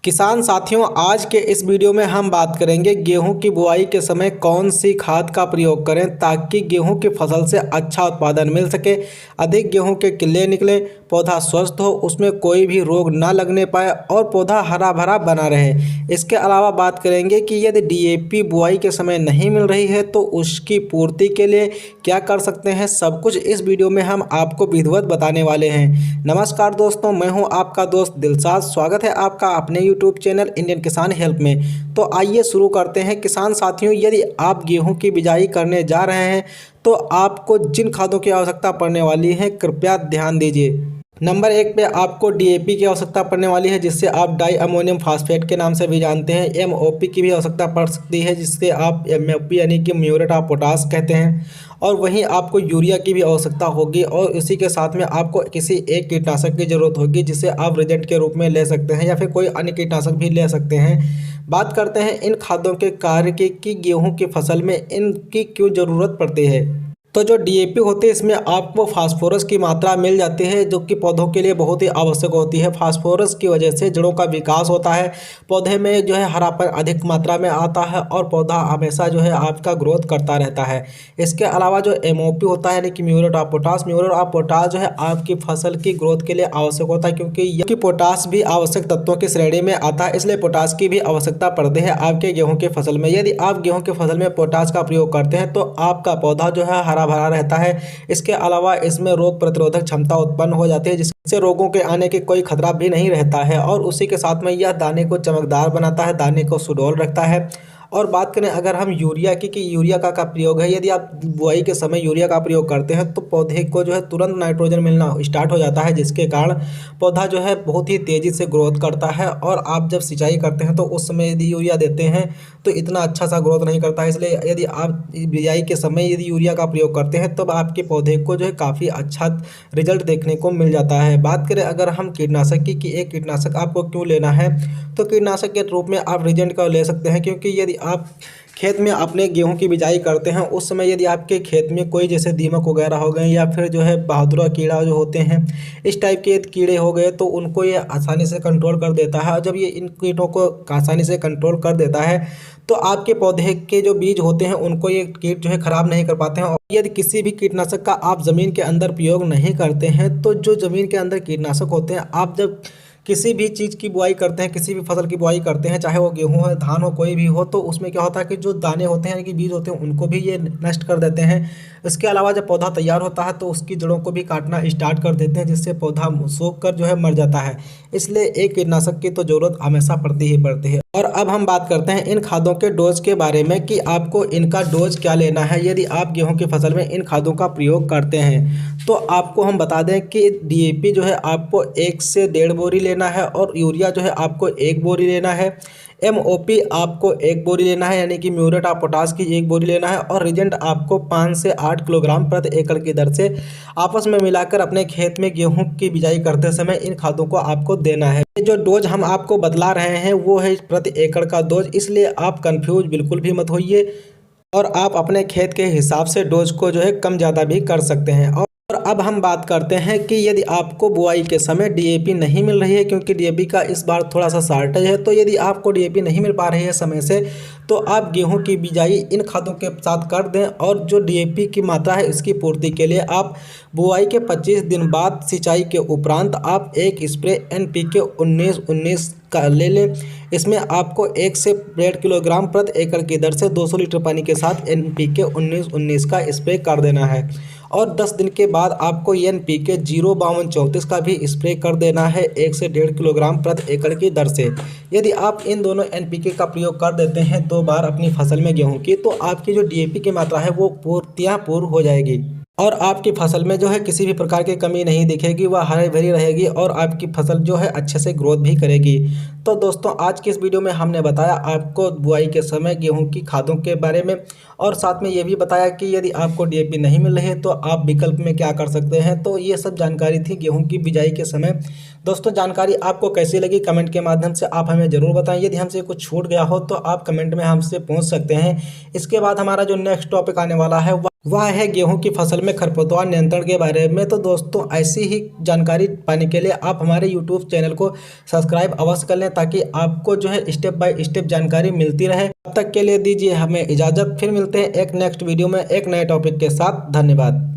किसान साथियों, आज के इस वीडियो में हम बात करेंगे गेहूं की बुआई के समय कौन सी खाद का प्रयोग करें ताकि गेहूं की फसल से अच्छा उत्पादन मिल सके, अधिक गेहूं के किले निकले, पौधा स्वस्थ हो, उसमें कोई भी रोग ना लगने पाए और पौधा हरा भरा बना रहे। इसके अलावा बात करेंगे कि यदि डीएपी बुआई के समय नहीं मिल रही है तो उसकी पूर्ति के लिए क्या कर सकते हैं। सब कुछ इस वीडियो में हम आपको विधिवत बताने वाले हैं। नमस्कार दोस्तों, मैं हूं आपका दोस्त दिलशाद। स्वागत है आपका अपने यूट्यूब चैनल इंडियन किसान हेल्प में। तो आइए शुरू करते हैं। किसान साथियों, यदि आप गेहूं की बिजाई करने जा रहे हैं तो आपको जिन खादों की आवश्यकता पड़ने वाली है कृपया ध्यान दीजिए। नंबर 1 पे आपको डीएपी की आवश्यकता पड़ने वाली है, जिससे आप डाई अमोनियम फास्फेट के नाम से भी जानते हैं। एमओपी की भी आवश्यकता पड़ सकती है, जिससे आप एमओपी यानी कि म्यूरेट ऑफ पोटाश कहते हैं। और वहीं आपको यूरिया की भी आवश्यकता होगी और इसी के साथ में आपको किसी एक कीटनाशक की ज़रूरत होगी, जिसे आप रिजेंट के रूप में ले सकते हैं या फिर कोई अन्य कीटनाशक भी ले सकते हैं। बात करते हैं इन खादों के कार्य की कि गेहूँ की फसल में इनकी क्यों ज़रूरत पड़ती है। तो जो डीएपी होती है इसमें आपको फास्फोरस की मात्रा मिल जाती है, जो कि पौधों के लिए बहुत ही आवश्यक होती है। फास्फोरस की वजह से जड़ों का विकास होता है, पौधे में जो है हरापन अधिक मात्रा में आता है और पौधा हमेशा जो है आपका ग्रोथ करता रहता है। इसके अलावा जो एमओपी होता है यानी कि म्यूरेट ऑफ पोटाश जो है आपकी फसल की ग्रोथ के लिए आवश्यक होता है, क्योंकि पोटाश भी आवश्यक तत्वों की श्रेणी में आता है, इसलिए पोटाश की भी आवश्यकता पड़ती है आपके गेहूँ की फसल में। यदि आप गेहूँ की फसल में पोटाश का प्रयोग करते हैं तो आपका पौधा जो है हरा भरा रहता है। इसके अलावा इसमें रोग प्रतिरोधक क्षमता उत्पन्न हो जाती है, जिससे रोगों के आने के कोई खतरा भी नहीं रहता है। और उसी के साथ में यह दाने को चमकदार बनाता है, दाने को सुडौल रखता है। और बात करें अगर हम यूरिया की कि यूरिया का प्रयोग है, यदि आप बुआई के समय यूरिया का प्रयोग करते हैं तो पौधे को जो है तुरंत नाइट्रोजन मिलना स्टार्ट हो जाता है, जिसके कारण पौधा जो है बहुत ही तेज़ी से ग्रोथ करता है। और आप जब सिंचाई करते हैं तो उस समय यदि यूरिया देते हैं तो इतना अच्छा सा ग्रोथ नहीं करता है, इसलिए यदि आप बिजाई के समय यदि यूरिया का प्रयोग करते हैं तब आपके पौधे को जो है काफ़ी अच्छा रिजल्ट देखने को मिल जाता है। बात करें अगर हम कीटनाशक की कि एक कीटनाशक आपको क्यों लेना है, तो कीटनाशक के रूप में आप रिजेंट का ले सकते हैं, क्योंकि यदि आप खेत में अपने गेहूं की बिजाई करते हैं उस समय यदि आपके खेत में कोई जैसे दीमक वगैरह हो गए या फिर जो है बहादुरा कीड़ा जो होते हैं इस टाइप के कीड़े हो गए तो उनको ये आसानी से कंट्रोल कर देता है। और जब ये इन कीटों को आसानी से कंट्रोल कर देता है तो आपके पौधे के जो बीज होते हैं उनको ये कीट जो है ख़राब नहीं कर पाते हैं। और यदि किसी भी कीटनाशक का आप ज़मीन के अंदर प्रयोग नहीं करते हैं तो जो ज़मीन के अंदर कीटनाशक होते हैं, आप जब किसी भी चीज़ की बुआई करते हैं, किसी भी फसल की बुआई करते हैं, चाहे वो गेहूं हो, धान हो, कोई भी हो, तो उसमें क्या होता है कि जो दाने होते हैं यानी कि बीज होते हैं उनको भी ये नष्ट कर देते हैं। इसके अलावा जब पौधा तैयार होता है तो उसकी जड़ों को भी काटना स्टार्ट कर देते हैं, जिससे पौधा सूख कर जो है मर जाता है। इसलिए एक कीटनाशक की तो ज़रूरत हमेशा पड़ती ही पड़ती है। और अब हम बात करते हैं इन खादों के डोज के बारे में कि आपको इनका डोज क्या लेना है यदि आप गेहूं की फसल में इन खादों का प्रयोग करते हैं। तो आपको हम बता दें कि डीएपी जो है आपको 1 से 1.5 बोरी लेना है और यूरिया जो है आपको 1 बोरी लेना है। एमओपी आपको 1 बोरी लेना है यानी कि म्यूरेट ऑफ पोटाश की 1 बोरी लेना है। और रिजेंट आपको 5 से 8 किलोग्राम प्रति एकड़ की दर से आपस में मिलाकर अपने खेत में गेहूं की बिजाई करते समय इन खादों को आपको देना है। ये जो डोज हम आपको बतला रहे हैं वो है प्रति एकड़ का डोज, इसलिए आप कंफ्यूज बिल्कुल भी मत होइए और आप अपने खेत के हिसाब से डोज को जो है कम ज़्यादा भी कर सकते हैं। और अब हम बात करते हैं कि यदि आपको बुआई के समय डीएपी नहीं मिल रही है, क्योंकि डीएपी का इस बार थोड़ा सा शॉर्टेज है, तो यदि आपको डीएपी नहीं मिल पा रही है समय से तो आप गेहूं की बिजाई इन खादों के साथ कर दें। और जो डीएपी की मात्रा है इसकी पूर्ति के लिए आप बुआई के 25 दिन बाद सिंचाई के उपरांत आप एक स्प्रे एनपीके 19-19 का ले लें। इसमें आपको 1 से 1.5 किलोग्राम प्रति एकड़ की दर से 200 लीटर पानी के साथ एनपीके 19-19 का स्प्रे कर देना है। और 10 दिन के बाद आपको एनपीके 05234 का भी स्प्रे कर देना है 1 से 1.5 किलोग्राम प्रति एकड़ की दर से। यदि आप इन दोनों एनपीके का प्रयोग कर देते हैं 2 बार अपनी फसल में गेहूं की, तो आपकी जो डीएपी की मात्रा है वो पूर्ण हो जाएगी और आपकी फसल में जो है किसी भी प्रकार की कमी नहीं दिखेगी, वह हरी भरी रहेगी और आपकी फसल जो है अच्छे से ग्रोथ भी करेगी। तो दोस्तों, आज की इस वीडियो में हमने बताया आपको बुआई के समय गेहूं की खादों के बारे में और साथ में ये भी बताया कि यदि आपको डीएपी नहीं मिल रही है तो आप विकल्प में क्या कर सकते हैं। तो ये सब जानकारी थी गेहूं की बिजाई के समय। दोस्तों, जानकारी आपको कैसी लगी कमेंट के माध्यम से आप हमें ज़रूर बताएं। यदि हमसे कुछ छूट गया हो तो आप कमेंट में हमसे पूछ सकते हैं। इसके बाद हमारा जो नेक्स्ट टॉपिक आने वाला है वह है गेहूं की फसल में खरपतवार नियंत्रण के बारे में। तो दोस्तों, ऐसी ही जानकारी पाने के लिए आप हमारे यूट्यूब चैनल को सब्सक्राइब अवश्य कर लें, ताकि आपको जो है स्टेप बाय स्टेप जानकारी मिलती रहे। तब तक के लिए दीजिए हमें इजाज़त, फिर मिलते हैं एक नेक्स्ट वीडियो में एक नए टॉपिक के साथ। धन्यवाद।